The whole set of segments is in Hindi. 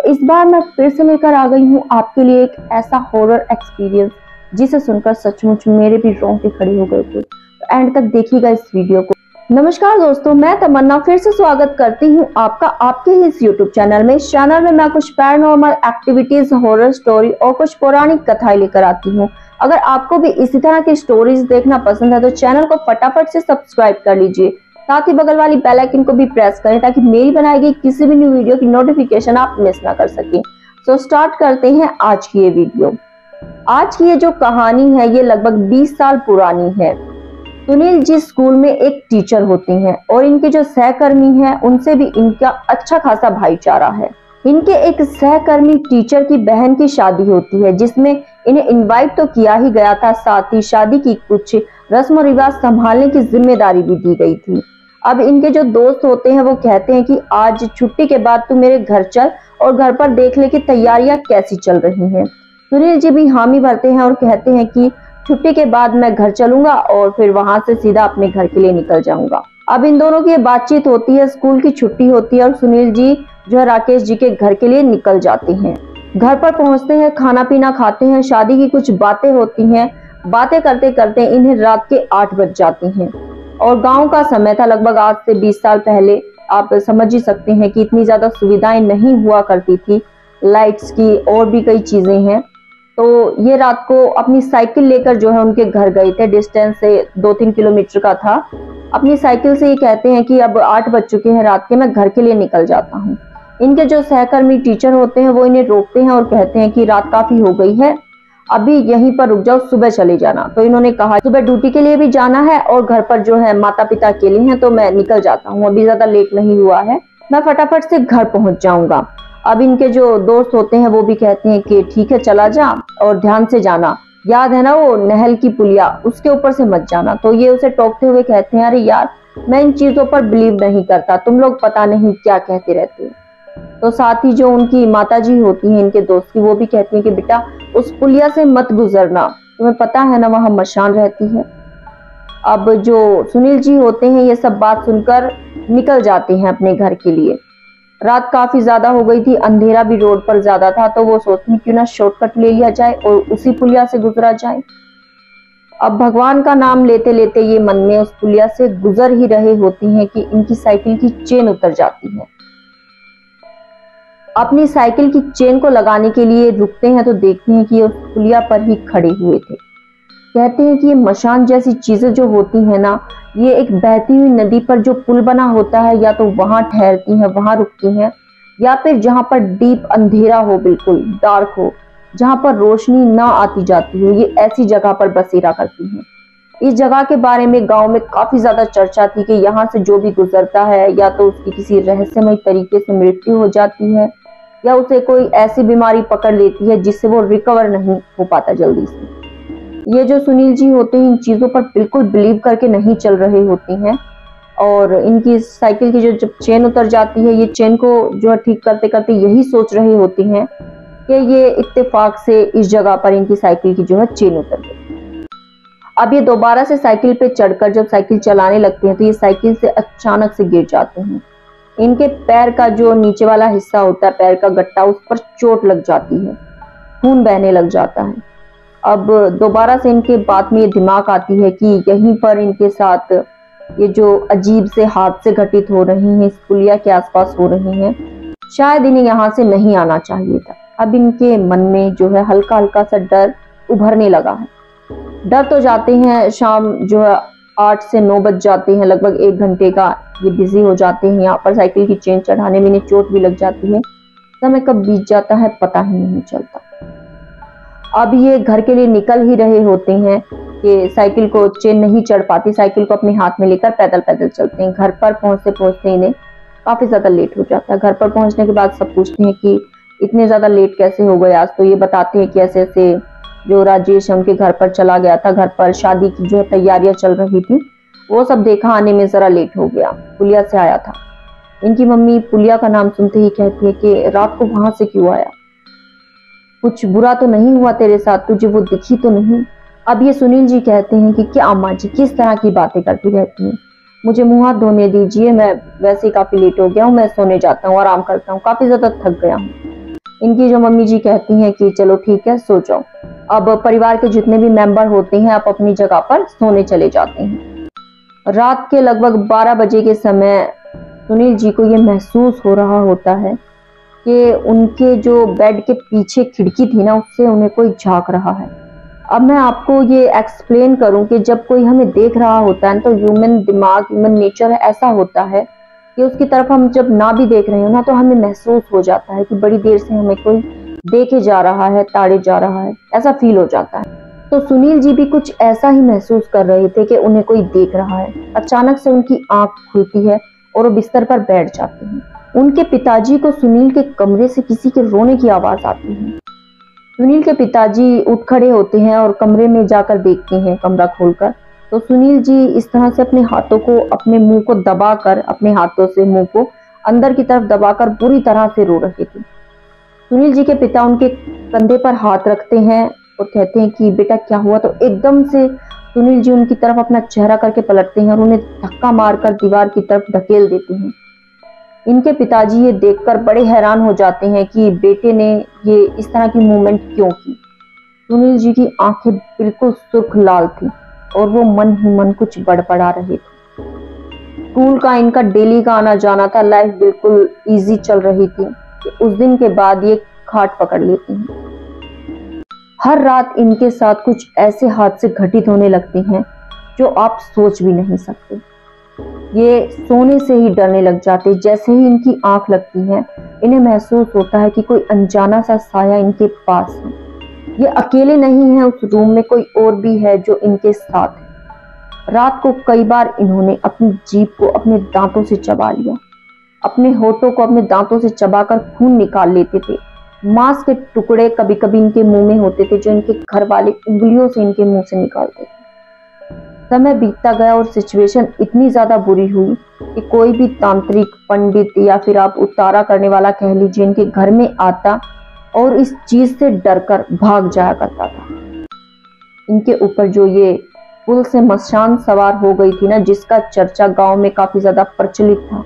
इस बार मैं फिर से लेकर आ गई हूँ आपके लिए एक ऐसा हॉरर एक्सपीरियंस जिसे सुनकर सचमुच मेरे भी रोंगटे खड़े हो गए थे। तो एंड तक देखिएगा इस वीडियो को। नमस्कार दोस्तों, मैं तमन्ना फिर से स्वागत करती हूँ आपका आपके ही इस यूट्यूब चैनल में। इस चैनल में मैं कुछ पैरानॉर्मल एक्टिविटीज, हॉरर स्टोरी और कुछ पौराणिक कथाएं लेकर आती हूँ। अगर आपको भी इसी तरह की स्टोरीज देखना पसंद है तो चैनल को फटाफट से सब्सक्राइब कर लीजिए, साथ ही बगल वाली बेल आइकन को भी प्रेस करें ताकि मेरी बनाई गई किसी भी न्यू वीडियो की नोटिफिकेशन आप मिस ना कर सकें। तो स्टार्ट करते हैं आज की ये वीडियो। आज की ये जो कहानी है ये लगभग 20 साल पुरानी है। सुनील जी स्कूल में एक टीचर होते हैं और इनके जो सहकर्मी हैं उनसे भी इनका अच्छा खासा भाईचारा है। इनके एक सहकर्मी टीचर की बहन की शादी होती है जिसमें इन्हें इनवाइट तो किया ही गया था, साथ ही शादी की कुछ रस्म रिवाज संभालने की जिम्मेदारी भी दी गई थी। अब इनके जो दोस्त होते हैं वो कहते हैं कि आज छुट्टी के बाद तू मेरे घर चल और घर पर देख ले कि तैयारियां कैसी चल रही हैं। सुनील जी भी हामी भरते हैं और कहते हैं कि छुट्टी के बाद मैं घर चलूंगा और फिर वहां से सीधा अपने घर के लिए निकल जाऊंगा। अब इन दोनों की बातचीत होती है, स्कूल की छुट्टी होती है और सुनील जी जो है राकेश जी के घर के लिए निकल जाते हैं। घर पर पहुंचते हैं, खाना पीना खाते हैं, शादी की कुछ बातें होती हैं। बातें करते करते इन्हें रात के 8 बज जाते हैं और गांव का समय था, लगभग आज से 20 साल पहले। आप समझ ही सकते हैं कि इतनी ज्यादा सुविधाएं नहीं हुआ करती थी, लाइट्स की और भी कई चीजें हैं। तो ये रात को अपनी साइकिल लेकर जो है उनके घर गए थे, डिस्टेंस से 2-3 किलोमीटर का था। अपनी साइकिल से ये कहते हैं कि अब 8 बज चुके हैं रात के, मैं घर के लिए निकल जाता हूँ। इनके जो सहकर्मी टीचर होते हैं वो इन्हें रोकते हैं और कहते हैं कि रात काफी हो गई है, अभी यहीं पर रुक जाओ, सुबह चले जाना। तो इन्होंने कहा सुबह ड्यूटी के लिए भी जाना है और घर पर जो है माता पिता अकेले हैं, तो मैं निकल जाता हूँ, अभी ज्यादा लेट नहीं हुआ है, मैं फटाफट से घर पहुंच जाऊंगा। अब इनके जो दोस्त होते हैं वो भी कहते हैं कि ठीक है चला जा और ध्यान से जाना, याद है ना वो नहल की पुलिया, उसके ऊपर से मत जाना। तो ये उसे टोकते हुए कहते हैं अरे यार मैं इन चीजों पर बिलीव नहीं करता, तुम लोग पता नहीं क्या कहते रहते हो। तो साथ ही जो उनकी माताजी होती हैं इनके दोस्त की, वो भी कहती हैं कि बेटा उस पुलिया से मत गुजरना, तुम्हें पता है ना वहां मशान रहती है। अब जो सुनील जी होते हैं ये सब बात सुनकर निकल जाते हैं अपने घर के लिए। रात काफी ज्यादा हो गई थी, अंधेरा भी रोड पर ज्यादा था, तो वो सोचते हैं क्यों ना शॉर्टकट ले लिया जाए और उसी पुलिया से गुजरा जाए। अब भगवान का नाम लेते लेते ये मन में उस पुलिया से गुजर ही रहे होती हैं कि इनकी साइकिल की चेन उतर जाती है। अपनी साइकिल की चेन को लगाने के लिए रुकते हैं तो देखते हैं कि ये उस पुलिया पर ही खड़े हुए थे। कहते हैं कि ये मशान जैसी चीजें जो होती हैं ना, ये एक बहती हुई नदी पर जो पुल बना होता है या तो वहां ठहरती हैं, वहां रुकती हैं, या फिर जहां पर डीप अंधेरा हो, बिल्कुल डार्क हो, जहां पर रोशनी ना आती जाती हो, ये ऐसी जगह पर बसेरा करती हैं। इस जगह के बारे में गांव में काफी ज्यादा चर्चा थी कि यहाँ से जो भी गुजरता है या तो उसकी किसी रहस्यमय तरीके से मृत्यु हो जाती है या उसे कोई ऐसी बीमारी पकड़ लेती है जिससे वो रिकवर नहीं हो पाता जल्दी से। ये जो सुनील जी होते हैं इन चीजों पर बिल्कुल बिलीव करके नहीं चल रहे होते हैं और इनकी साइकिल की जो जब चेन उतर जाती है, ये चेन को जो है ठीक करते करते यही सोच रहे होते हैं कि ये इत्तेफाक से इस जगह पर इनकी साइकिल की जो है चेन उतर गई। अब ये दोबारा से साइकिल पे चढ़कर जब साइकिल चलाने लगते हैं तो ये साइकिल से अचानक से गिर जाते हैं। इनके पैर का जो नीचे वाला हिस्सा होता है, पैर का गट्टा, उस पर चोट लग जाती है, खून बहने लग जाता है। अब दोबारा से इनके बात में ये दिमाग आती है कि यहीं पर इनके साथ ये जो अजीब से हादसे घटित हो रही हैं, इस पुलिया के आसपास हो रही हैं, शायद इन्हें यहाँ से नहीं आना चाहिए था। अब इनके मन में जो है हल्का हल्का सा डर उभरने लगा है। डर तो जाते हैं, शाम जो है 8 से 9 बज जाते हैं, लगभग 1 घंटे का ये बिजी हो जाते हैं। यहाँ पर साइकिल की चेन चढ़ाने में इन्हें चोट भी लग जाती है, समय कब बीत जाता है पता ही नहीं चलता। अब ये घर के लिए निकल ही रहे होते हैं कि साइकिल को चेन नहीं चढ़ पाती, साइकिल को अपने हाथ में लेकर पैदल पैदल चलते हैं। घर पर पहुंचते पहुंचते इन्हें काफी ज्यादा लेट हो जाता है। घर पर पहुंचने के बाद सब पूछते हैं कि इतने ज्यादा लेट कैसे हो गए आज। तो ये बताते हैं कि ऐसे ऐसे जो राजेश उनके घर पर चला गया था, घर पर शादी की जो है तैयारियां चल रही थी, वो सब देखा आने में जरा लेट हो गया, पुलिया से आया था। इनकी मम्मी पुलिया का नाम सुनते ही कहती है कि रात को वहां से क्यों आया, कुछ बुरा तो नहीं हुआ तेरे साथ, तुझे वो दिखी तो नहीं। अब ये सुनील जी कहते हैं कि क्या अम्मा जी किस तरह की बातें करती रहती हैं, मुझे मुंह हाथ धोने दीजिए, मैं वैसे काफी लेट हो गया हूँ, मैं सोने जाता हूँ, आराम करता हूँ, काफी ज्यादा थक गया हूँ। इनकी जो मम्मी जी कहती हैं कि चलो ठीक है सो जाओ। अब परिवार के जितने भी मेंबर होते हैं आप अपनी जगह पर सोने चले जाते हैं। रात के लगभग 12 बजे के समय सुनील जी को ये महसूस हो रहा होता है कि उनके जो बेड के पीछे खिड़की थी ना, उससे उन्हें कोई झांक रहा है। अब मैं आपको ये एक्सप्लेन करूं कि जब कोई हमें देख रहा होता है तो ह्यूमन दिमाग, ह्यूमन नेचर ऐसा होता है कि उसकी तरफ हम जब ना भी देख रहे हो ना तो हमें महसूस हो जाता है कि बड़ी देर से हमें कोई देखे जा रहा है, ताड़े जा रहा है, ऐसा फील हो जाता है। तो सुनील जी भी कुछ ऐसा ही महसूस कर रहे थे कि उन्हें कोई देख रहा है। अचानक से उनकी आंख खुलती है और वो बिस्तर पर बैठ जाते हैं। उनके पिताजी को सुनील के कमरे से किसी के रोने की आवाज आती है। सुनील के पिताजी उठ खड़े होते हैं और कमरे में जाकर देखते हैं कमरा खोलकर। तो सुनील जी इस तरह से अपने हाथों को, अपने मुंह को दबाकर, अपने हाथों से मुंह को अंदर की तरफ दबाकर बुरी तरह से रो रहे थे। सुनील जी के पिता उनके कंधे पर हाथ रखते हैं और कहते हैं कि बेटा क्या हुआ। तो एकदम से सुनील जी उनकी तरफ अपना चेहरा करके पलटते हैं और उन्हें धक्का मारकर दीवार की तरफ धकेल देते हैं। इनके पिताजी ये देखकर बड़े हैरान हो जाते हैं कि बेटे ने ये इस तरह की मूवमेंट क्यों की। सुनील जी की आंखें बिल्कुल सुर्ख लाल थी और वो मन ही मन कुछ बड़बड़ा रहे थे। स्कूल का इनका डेली का आना जाना था, लाइफ बिल्कुल इजी चल रही थी कि उस दिन के बाद ये खाट पकड़ लेती हैं। हर रात इनके साथ कुछ ऐसे हादसे घटित होने लगते हैं जो आप सोच भी नहीं सकते। ये सोने से ही डरने लग जाते। जैसे ही इनकी आंख लगती है इन्हें महसूस होता है कि कोई अनजाना सा साया इनके पास है। ये अकेले नहीं है उस रूम में, कोई और भी है जो इनके साथ है। रात को कई बार इन्होंने अपनी जीभ को अपने दांतों से चबा लिया, अपने होठों को अपने दांतों से चबाकर खून निकाल लेते थे। मांस के टुकड़े कभी कभी इनके मुंह में होते थे जो इनके घर वाले उंगलियों से इनके मुंह से निकालते थे। समय बीतता गया और सिचुएशन इतनी ज्यादा बुरी हुई कि कोई भी तांत्रिक, पंडित या फिर आप उतारा करने वाला कह लीजिए, इनके घर में आता और इस चीज से डरकर भाग जाया करता था। इनके ऊपर जो ये पुल से मशान सवार हो गई थी ना, जिसका चर्चा गांव में काफी ज्यादा प्रचलित था,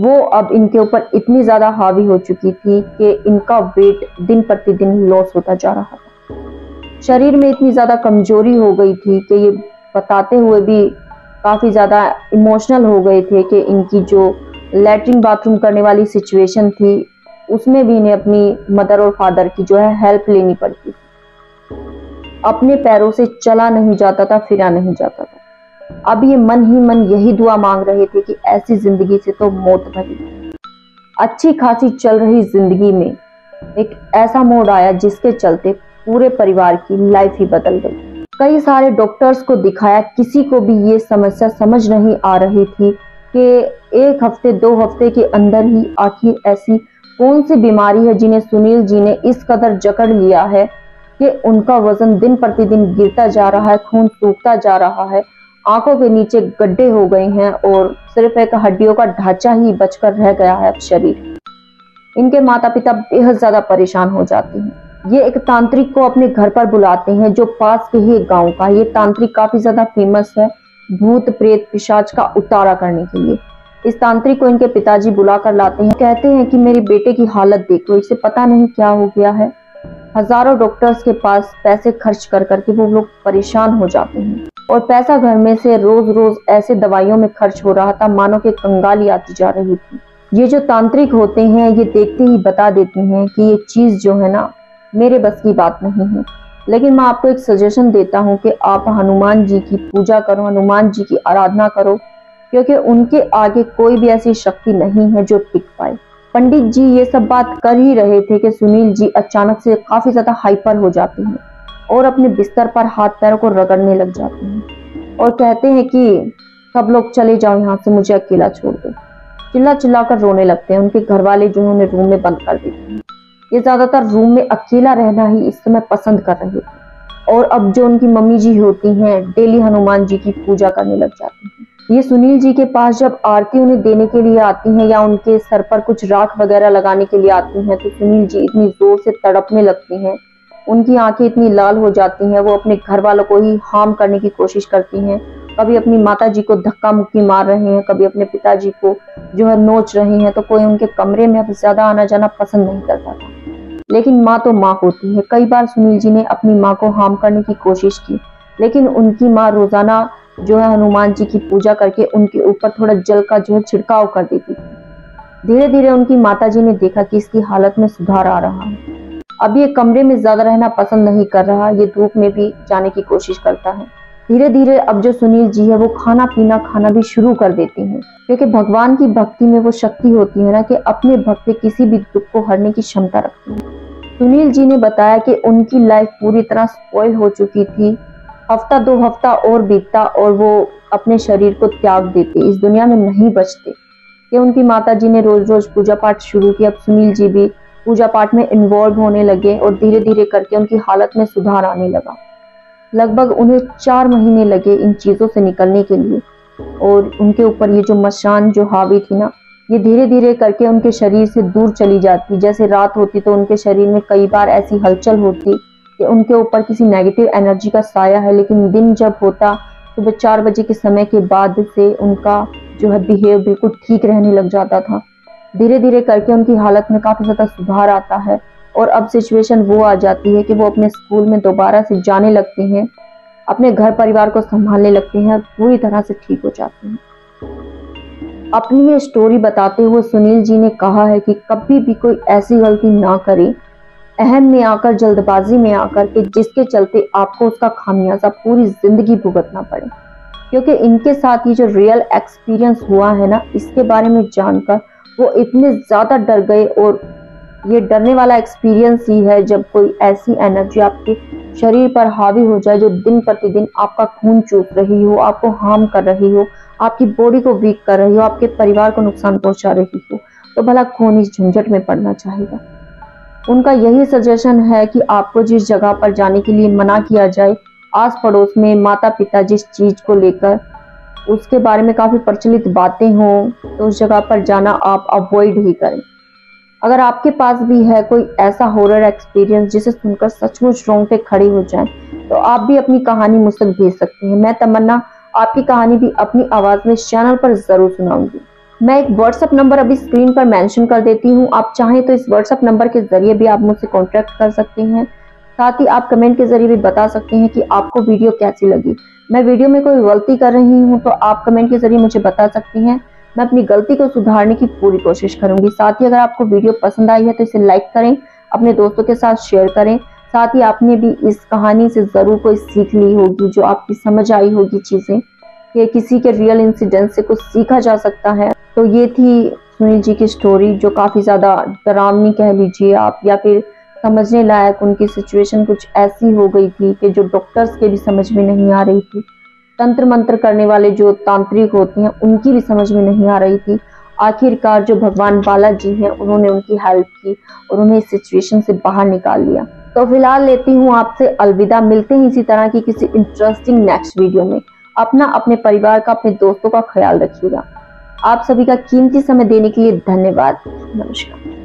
वो अब इनके ऊपर इतनी ज्यादा हावी हो चुकी थी कि इनका वेट दिन प्रतिदिन लॉस होता जा रहा था। शरीर में इतनी ज्यादा कमजोरी हो गई थी कि ये बताते हुए भी काफी ज्यादा इमोशनल हो गए थे कि इनकी जो लैट्रिन बाथरूम करने वाली सिचुएशन थी उसमें भी इन्हें अपनी मदर और फादर की जो है हेल्प लेनी पड़ती थी। अपने पैरों से चला नहीं जाता था, फिरा नहीं जाता था। अब ये मन ही मन यही दुआ मांग रहे थे कि ऐसी जिंदगी से तो मौत भरी। अच्छी खासी चल रही जिंदगी में एक ऐसा मोड़ आया जिसके चलते पूरे परिवार की लाइफ ही बदल गई। कई सारे डॉक्टर्स को दिखाया, किसी को भी ये समस्या समझ नहीं आ रही थी कि 1 हफ्ते 2 हफ्ते के अंदर ही आखिर ऐसी कौन सी बीमारी है जिन्हें सुनील जी ने इस कदर जकड़ लिया है कि उनका वजन दिन प्रतिदिन गिरता जा रहा है, खून सूखता जा रहा है, आंखों के नीचे गड्ढे हो गए हैं और सिर्फ एक हड्डियों का ढांचा ही बचकर रह गया है अब शरीर। इनके माता पिता बेहद ज्यादा परेशान हो जाते हैं। ये एक तांत्रिक को अपने घर पर बुलाते हैं जो पास के ही गांव का। ये तांत्रिक काफी ज्यादा फेमस है भूत प्रेत पिशाच का उतारा करने के लिए। इस तांत्रिक को इनके पिताजी बुला कर लाते हैं, कहते हैं कि मेरे बेटे की हालत देखो, इसे पता नहीं क्या हो गया है। हजारों डॉक्टर्स के पास पैसे खर्च कर करके वो लोग परेशान हो जाते हैं और पैसा घर में से रोज रोज ऐसे दवाइयों में खर्च हो रहा था मानो कि कंगाली आती जा रही थी। ये जो तांत्रिक होते हैं ये देखते ही बता देते हैं कि ये चीज जो है ना मेरे बस की बात नहीं है। लेकिन मैं आपको एक सजेशन देता हूँ कि आप हनुमान जी की पूजा करो, हनुमान जी की आराधना करो, क्योंकि उनके आगे कोई भी ऐसी शक्ति नहीं है जो टिक पाए। पंडित जी ये सब बात कर ही रहे थे कि सुनील जी अचानक से काफी ज्यादा हाइपर हो जाते हैं और अपने बिस्तर पर हाथ पैरों को रगड़ने लग जाते हैं और कहते हैं कि सब लोग चले जाओ यहाँ से, मुझे अकेला छोड़ दो। चिल्ला चिल्ला कर रोने लगते हैं। उनके घर वाले जो उन्हें रूम में बंद कर देते हैं। ये ज्यादातर रूम में अकेला रहना ही इस समय पसंद कर रहे थे और अब जो उनकी मम्मी जी होती हैं डेली हनुमान जी की पूजा करने लग जाती हैं। ये सुनील जी के पास जब आरती उन्हें देने के लिए आती हैं या उनके सर पर कुछ राख वगैरह लगाने के लिए आती हैं तो सुनील जी इतनी जोर से तड़पने लगती हैं, उनकी आंखें इतनी लाल हो जाती हैं, वो अपने घर वालों को ही हार्म करने की कोशिश करती हैं। कभी अपनी माता जी को धक्का मुक्की मार रहे हैं, कभी अपने पिताजी को जो है नोच रहे हैं। तो कोई उनके कमरे में अब ज्यादा आना जाना पसंद नहीं करता था। लेकिन माँ तो माँ होती है। कई बार सुनील जी ने अपनी माँ को हार्म करने की कोशिश की, लेकिन उनकी माँ रोजाना जो है हनुमान जी की पूजा करके उनके ऊपर थोड़ा जल का जो है छिड़काव कर देती थी। धीरे धीरे उनकी माताजी ने देखा कि इसकी हालत में सुधार आ रहा है। अब ये कमरे में ज्यादा रहना पसंद नहीं कर रहा, ये धूप में भी जाने की कोशिश करता है। धीरे धीरे अब जो सुनील जी है वो खाना पीना खाना भी शुरू कर देते हैं, क्योंकि भगवान की भक्ति में वो शक्ति होती है ना कि अपने भक्त किसी भी दुख को हरने की क्षमता रखते हैं। सुनील जी ने बताया कि उनकी लाइफ पूरी तरह स्पॉइल हो चुकी थी। हफ्ता 2 हफ्ता और बीतता और वो अपने शरीर को त्याग देते, इस दुनिया में नहीं बचते। कि उनकी माताजी ने रोज रोज पूजा पाठ शुरू किया। अब सुनील जी भी पूजा पाठ में इन्वॉल्व होने लगे और धीरे धीरे करके उनकी हालत में सुधार आने लगा। लगभग उन्हें 4 महीने लगे इन चीजों से निकलने के लिए, और उनके ऊपर ये जो मशान जो हावी थी ना, ये धीरे धीरे करके उनके शरीर से दूर चली जाती। जैसे रात होती तो उनके शरीर में कई बार ऐसी हलचल होती कि उनके ऊपर किसी नेगेटिव एनर्जी का साया है, लेकिन दिन जब होता सुबह 4 बजे के समय के बाद से उनका जो है बिहेव बिल्कुल ठीक रहने लग जाता था। धीरे धीरे करके उनकी हालत में काफी ज्यादा सुधार आता है, और अब सिचुएशन वो आ जाती है कि वो अपने स्कूल में दोबारा से जाने लगते हैं, अपने घर परिवार को संभालने लगते हैं, पूरी तरह से ठीक हो जाते हैं। अपनी ये स्टोरी बताते हुए सुनील जी ने कहा है कि कभी भी कोई ऐसी गलती ना करे, अहम में आकर, जल्दबाजी में आकर, कि जिसके चलते आपको उसका खामियाजा पूरी जिंदगी भुगतना पड़े। क्योंकि इनके साथ ये जो रियल एक्सपीरियंस हुआ है ना, इसके बारे में जानकर वो इतने ज्यादा डर गए, और ये डरने वाला एक्सपीरियंस ही है जब कोई ऐसी एनर्जी आपके शरीर पर हावी हो जाए जो दिन प्रतिदिन आपका खून चूस रही हो, आपको हार्म कर रही हो, आपकी बॉडी को वीक कर रही हो, आपके परिवार को नुकसान पहुंचा रही हो, तो भला कौन इस झंझट में पड़ना चाहेगा। उनका यही सजेशन है कि आपको जिस जगह पर जाने के लिए मना किया जाए, आस पड़ोस में माता पिता जिस चीज को लेकर उसके बारे में काफी प्रचलित बातें हों, तो उस जगह पर जाना आप अवॉइड ही करें। अगर आपके पास भी है कोई ऐसा हॉरर एक्सपीरियंस जिसे सुनकर सचमुच रोंगटे खड़े हो जाएं, तो आप भी अपनी कहानी मुझ तक भेज सकते हैं। मैं तमन्ना आपकी कहानी भी अपनी आवाज में इस चैनल पर जरूर सुनाऊंगी। मैं एक व्हाट्सएप नंबर अभी स्क्रीन पर मेंशन कर देती हूँ, आप चाहें तो इस व्हाट्सएप नंबर के जरिए भी आप मुझसे कॉन्टेक्ट कर सकते हैं। साथ ही आप कमेंट के जरिए भी बता सकते हैं कि आपको वीडियो कैसी लगी। मैं वीडियो में कोई गलती कर रही हूँ तो आप कमेंट के जरिए मुझे बता सकती हैं, मैं अपनी गलती को सुधारने की पूरी कोशिश करूंगी। साथ ही अगर आपको वीडियो पसंद आई है तो इसे लाइक करें, अपने दोस्तों के साथ शेयर करें। साथ ही आपने भी इस कहानी से जरूर कोई सीख ली होगी, जो आपकी समझ आई होगी चीजें, कि किसी के रियल इंसिडेंट से कुछ सीखा जा सकता है। तो ये थी सुनील जी की स्टोरी, जो काफी ज्यादा डरावनी कह लीजिए आप, या फिर समझने लायक। उनकी सिचुएशन कुछ ऐसी हो गई थी कि जो डॉक्टर्स के भी समझ में नहीं आ रही थी, तंत्र मंत्र करने वाले जो तांत्रिक होते हैं उनकी भी समझ में नहीं आ रही थी। आखिरकार जो भगवान बालाजी हैं उन्होंने उनकी हेल्प की और उन्हें इस सिचुएशन से बाहर निकाल लिया। तो फिलहाल लेती हूँ आपसे अलविदा, मिलते हैं इसी तरह की किसी इंटरेस्टिंग नेक्स्ट वीडियो में। अपना, अपने परिवार का, अपने दोस्तों का ख्याल रखिएगा। आप सभी का कीमती समय देने के लिए धन्यवाद। नमस्कार।